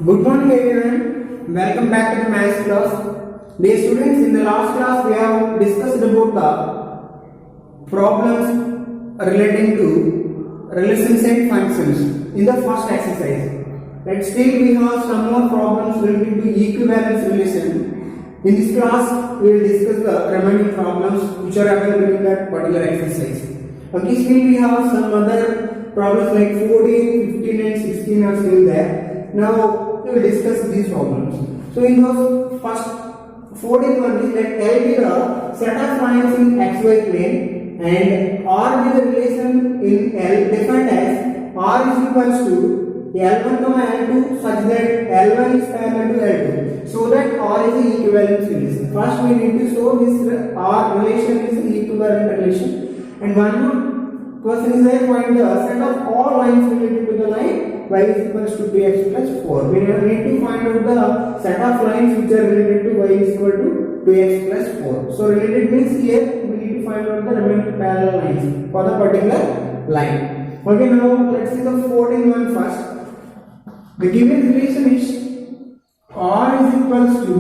Good morning everyone. Welcome back to the maths class. Dear students, in the last class we have discussed about the problems relating to relations and functions in the first exercise. And still we have some more problems relating to equivalence relation. In this class we will discuss the remaining problems which are available in that particular exercise. Okay, still we have some other problems like 14, 15 and 16 are still there. Now we will discuss these problems. So in those first 14 one is that L be the set of lines in xy plane and R be the relation in L defined as R is equals to L1 comma L2 such that L1 is parallel to L2 so that R is the equivalence relation. First we need to show this R relation is the equivalent relation, and one more question is there, find the set of all lines related to the line y is equals to 2x plus 4. We need to find out the set of lines which are related to y is equal to 2x plus 4. So related means here we need to find out the remaining parallel lines for the particular line. Okay, now let's see the 14th one first. The given relation is R is equals to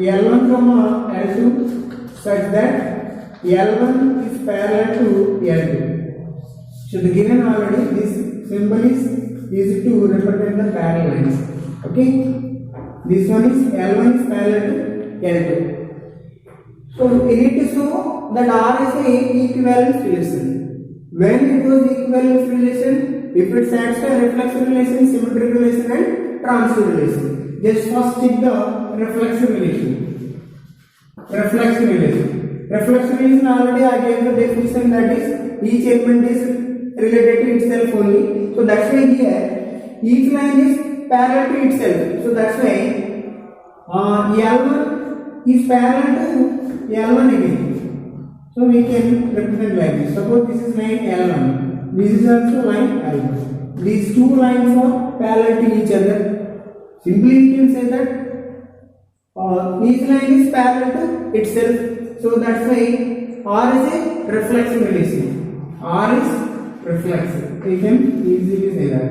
L1 comma L2 such that L1 is parallel to L2. So the given already this symbol is used to represent the parallel lines. Okay, this one is L1 is parallel to L2. So we need to show that R is a equivalence relation. When it was equivalence relation, if it satisfies reflexive relation, symmetric relation and transitive relation. Just first check the reflexive relation. Reflexive relation. Reflexive relation already I gave the definition, that is each element is related to itself only. So that's why here each line is parallel to itself. So that's why L1 is parallel to L1 again. So we can represent like this. Suppose this is line L1. This is also line L1. These two lines are parallel to each other. Simply we can say that each line is parallel to itself. So that's why R is a reflexive relation. R is reflexive. We can easily say that.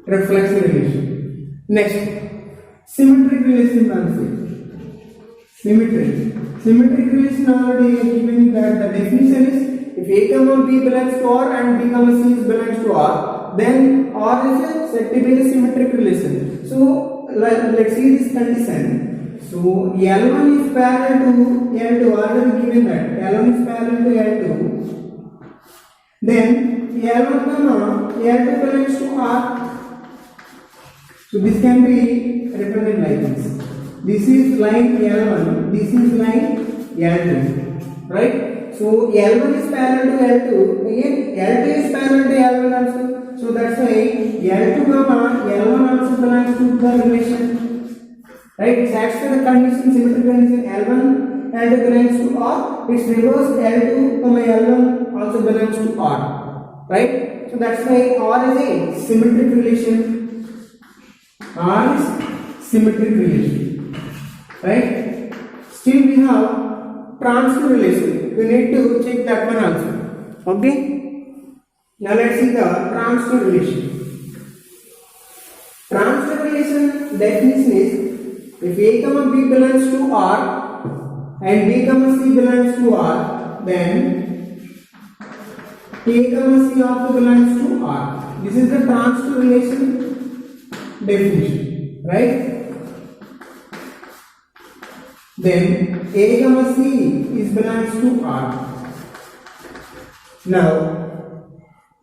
Reflexive relation. Next, symmetric relation also. Symmetric relation already given that the definition is if A comma B belongs to R and B comma C belongs to R, then R is said to be a symmetric relation. So let's see this condition. So L1 is parallel to L2, already given that L1 is parallel to L2. Then L1 comma L2 belongs to R. So this can be represented like this. This is line L1, this is line L2, right? So L1 is parallel to L2, again L2 is parallel to L1 also. So that's why L2 comma L1 also belongs to the relation, right? Satisfy the condition, symmetric condition. L1 L2 belongs to R. Its reverse L2 comma L1 also belongs to R, right? So that's why R is a symmetric relation. R is symmetric relation, right? Still we have transitive relation. We need to check that one also. Okay. Now let's see the transitive relation. Transitive relation definition is if A comma B belongs to R and B comma C belongs to R, then A comma C also belongs to R. This is the transitive relation definition, right? Then A comma C is belongs to R. Now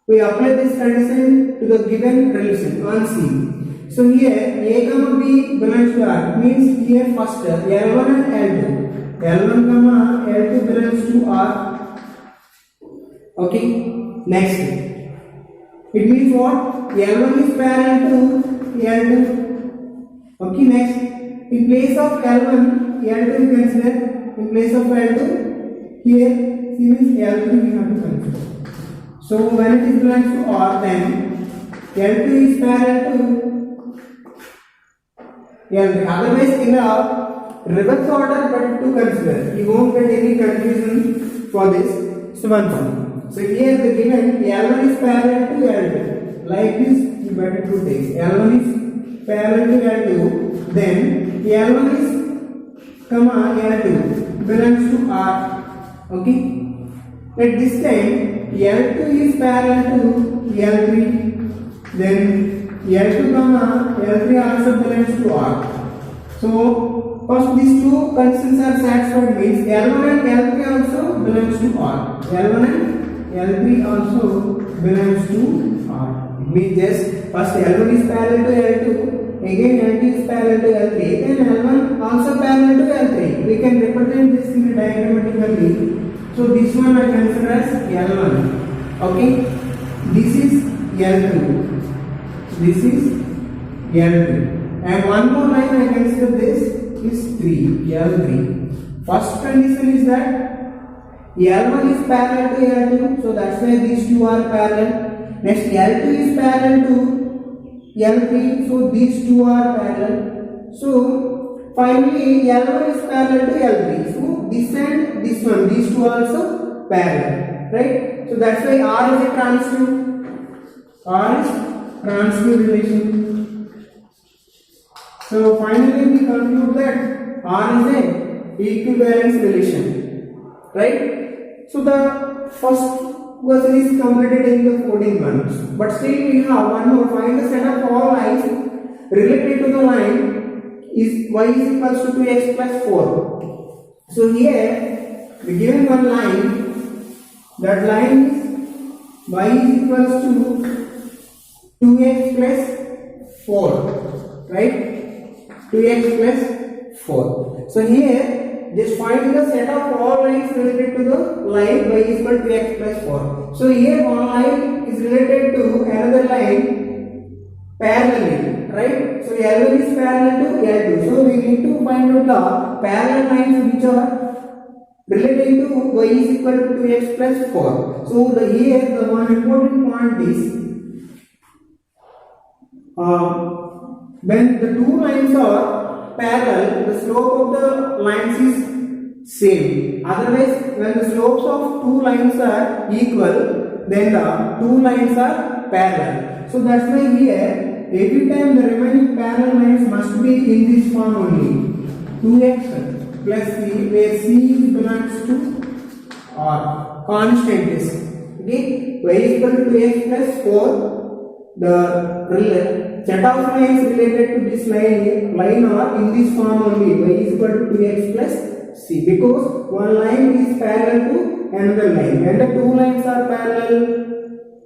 we apply this condition to the given relation on C. So here A comma B belongs to R means here first L1 and L2. L1 comma L2 belongs to R. Okay. Next, it means what? L1 is parallel to L2. Okay. Next, in place of L1, L2 you consider. In place of L2, here C means L3 we have to consider. So when it is belongs to R, then L2 is parallel to L3. Otherwise, in a reverse order, but to consider, you won't get any confusion for this. So one thing. So here the given L1 is parallel to L2. like this you better to take L1 is parallel to L2, then L1 is comma L2 belongs to R. Okay, at this time L2 is parallel to L3, then L2 comma L3 also belongs to R. So first these two conditions are satisfied means L1 and L3 also belongs to R. L1 and L3 also belongs to R. It means just first L1 is parallel to L2, again L2 is parallel to L3, then L1 also parallel to L3. We can represent this in diagrammatically. So this one I consider as L1. Okay, this is L2, this is L3, and one more line I consider this is 3, L3. First condition is that L1 is parallel to L2, so that's why these two are parallel. Next L2 is parallel to L3, so these two are parallel. So finally L1 is parallel to L3, so this and this one, these two are also parallel, right? So that's why R is a transitive. R is transitive relation. So finally we conclude that R is a equivalence relation, right? So the first version is completed in the 14 months, but still we have one more. Find the set of all lines related to the line is y is equals to 2x plus 4. So here we given one line, that line is y is equals to 2x plus 4, right? 2x plus 4. So here just find the set of all lines related to the line y is equal to x plus 4. So here one line is related to another line parallelly, right? So L1 is parallel to L2. So we need to find out the parallel lines which are relating to y is equal to 2x plus 4. So here the one important point is when the two lines are parallel, the slope of the lines is same. Otherwise, when the slopes of two lines are equal, then the two lines are parallel. So that's why here, every time the remaining parallel lines must be in this form only. 2x plus c, where c belongs to R. Constant is. Okay, y is equal to 2x plus 4. The set of lines related to this line are in this form only. Y is equal to 2x plus c, because one line is parallel to another line. When the two lines are parallel,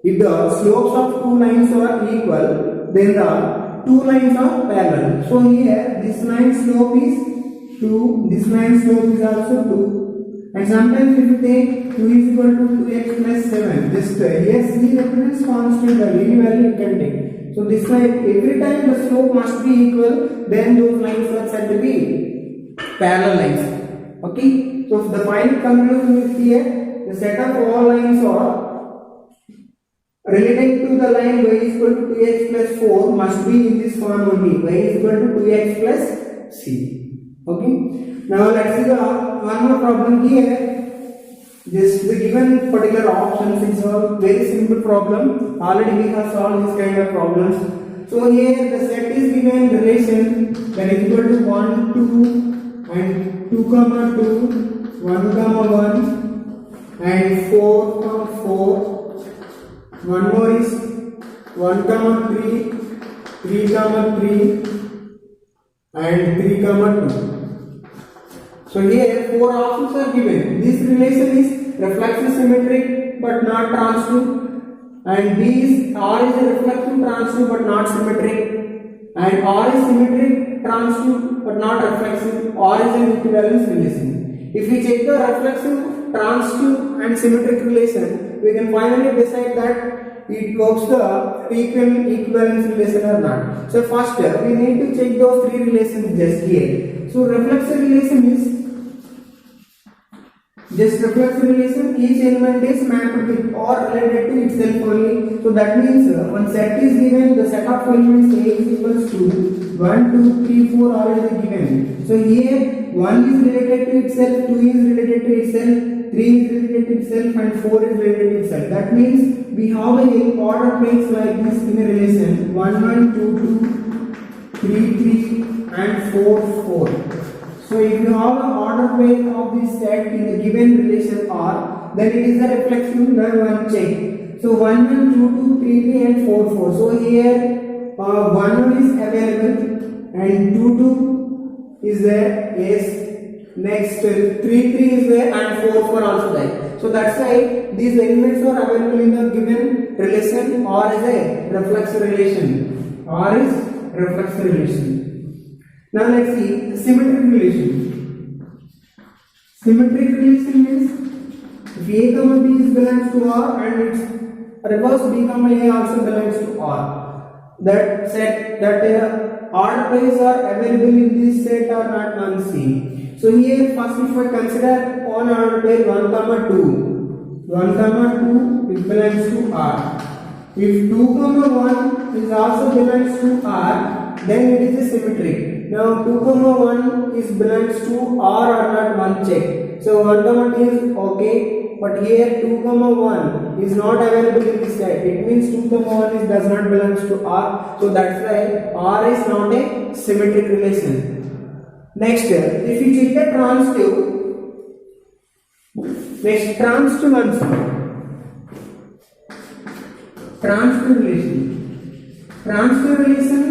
if the slopes of two lines are equal, then the two lines are parallel. So here this line slope is 2, this line slope is also 2, and sometimes if you take 2 is equal to 2x plus 7, just here c represents constant value, any value you can take. So this line, every time the slope must be equal, then those lines are said to be parallel lines. Okay, so the final conclusion is here, the set of all lines are relating to the line y is equal to 2x plus 4 must be in this form only, y is equal to 2x plus c. Okay, now let's see the one more problem here. This the given particular options is a very simple problem. Already we have solved this kind of problems. So here the set is given relation that is equal to 1, 2 and 2 comma 2, 1 comma 1 and 4 comma 4. One more is 1 comma 3, 3 comma 3 and 3 comma 2. So here 4 options are given. This relation is reflexive symmetric but not transitive, and B is R is a reflexive transitive but not symmetric, and R is symmetric transitive but not reflexive. R is an equivalence relation. If we check the reflexive, transitive and symmetric relation, we can finally decide that it works the equivalence relation or not. So first we need to check those three relations just here. So reflexive relation is just reflexive relation, each element is mapped with or related to itself only. So that means one set is given, the set of elements A is equals to 1, 2, 3, 4 already given. So here 1 is related to itself, 2 is related to itself, 3 is related to itself and 4 is related to itself. That means we have a order pair like this in a relation 1 1 2 2 3 3 and 4 4. So if you have an order pair of this set in a given relation R, then it is a reflexive. Then one check. So 1 1 2 2 3 3 and 4 4. So here 1 1 is available and 2 2 is there. Yes. Next 3 3 is there and 4 4 also there. So that's why these elements are available in the given relation. R is a reflexive relation. R is reflexive relation. Now let's see symmetric relation. Symmetric relation means if A comma B is belongs to R and its reverse B comma A also belongs to R. That set that order pairs are available in this set are not one C. So here first if I consider one order pair 1 comma 2. 1 comma 2 it belongs to R. If 2 comma 1 is also belongs to R, then it is a symmetric. Now 2 comma 1 is belongs to R or not, one check. So 1 comma 2 is okay, but here 2 comma 1 is not available in this set. It means 2 comma 1 does not belongs to R. So that's why R is not a symmetric relation. Next, if you check the transitive, next transitive answer. Transitive relation. Transitive relation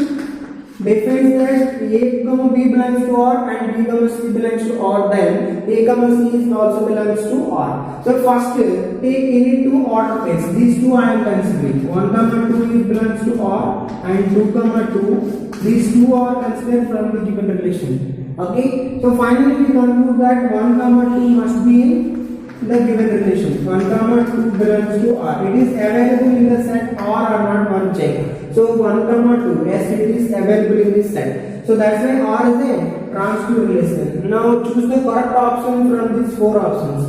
defines that A comma B belongs to R and B comma C belongs to R, then A comma C is also belongs to R. So first take any two order pairs. These two I am considering. 1 comma 2 is belongs to R and 2 comma 2. These two are considered from the given relation. Okay. So finally we conclude that 1 comma 2 must be in the given relation. 1 comma 2 belongs to R. It is available in the set R or not, one check. So 1 comma 2, yes, it is available in this set. So that's why R is a transitive relation. Now choose the correct option from these 4 options.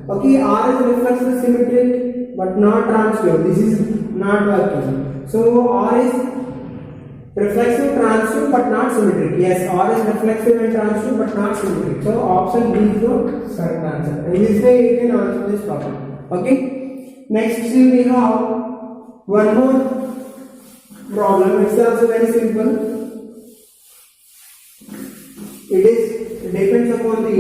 Okay, R is reflexive symmetric but not transitive. This is not working. So R is reflexive, transitive but not symmetric. Yes, R is reflexive and transitive but not symmetric. So option B is the correct answer. In this way you can answer this problem. Okay. Next we have one more problem. It's also very simple. It depends upon the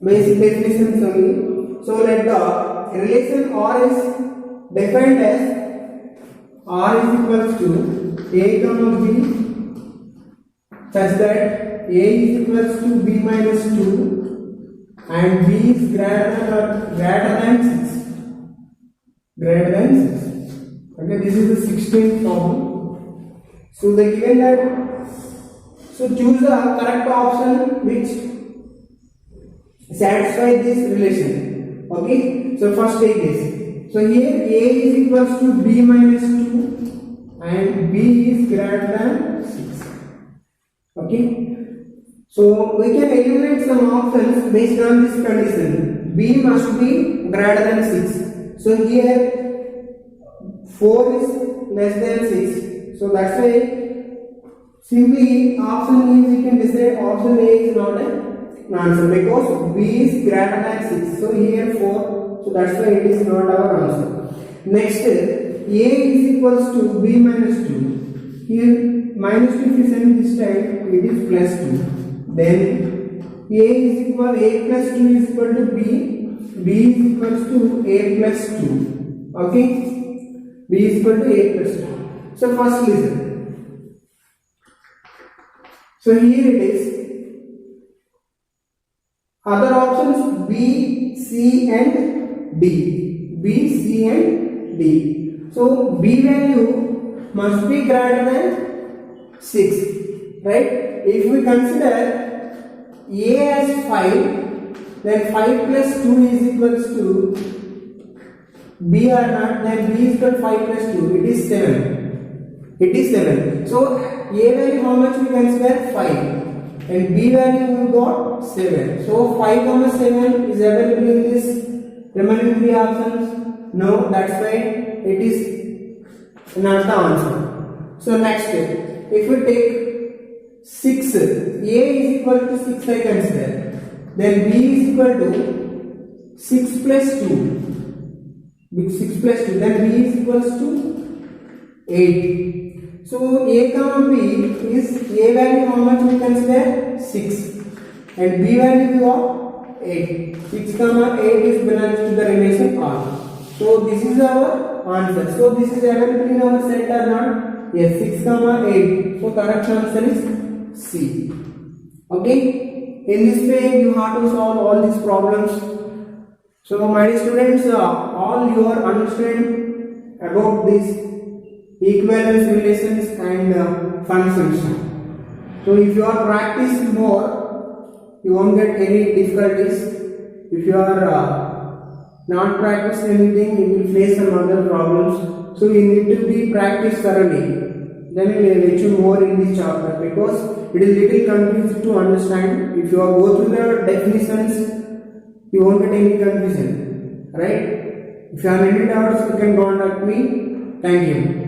basic definitions only. So let the relation R is defined as R is equals to A comma B such that A is equals to B minus 2 and B is greater than 6. Greater than 6. Okay, this is the 16th problem. So they given that, so choose the correct option which satisfies this relation. Okay, so first take this. So here A is equals to B minus 2 and B is greater than 6. Okay, so we can eliminate some options based on this condition. B must be greater than 6. So here 4 is less than 6. So that's why simply option means you can decide option A is not an answer because B is greater than 6. So here 4. So that's why it is not our answer. Next, A is equals to B minus 2. Here minus 2 if you send this time it is plus 2. Then A plus 2 is equal to B. B is equals to A plus 2. Okay. B is equal to A plus 2. So first listen. So here it is. Other options B, C and D. B, C and D. So B value must be greater than 6. Right? If we consider A as 5, then 5 plus 2 is equals to B or not, then B is equal to 5 plus 2. It is 7. It is 7. So A value how much we consider? 5. And B value we got 7. So 5 comma 7 is available in this remaining 3 options. No, that's why it is not the answer. So next, if we take 6, A is equal to 6 I consider. then b is equal to 6 plus 2. With 6 plus 2, then b is equals to 8. So a comma b is a value how much we consider 6 and b value of 8. 6 comma 8 is belongs to the relation R. So this is our answer. So this is available in our set or not? Yes, 6 comma 8. So correct answer is C. Okay. In this way you have to solve all these problems. So my dear students, all your understand about these equivalence relations and functions. So if you are practicing more, you won't get any difficulties. If you are not practicing anything, you will face some other problems. So you need to be practiced thoroughly. Then you will get you more in this chapter because it is little confusing to understand. If you are go through the definitions, you won't get any confusion, right? If you have any doubts, you can contact me. Thank you.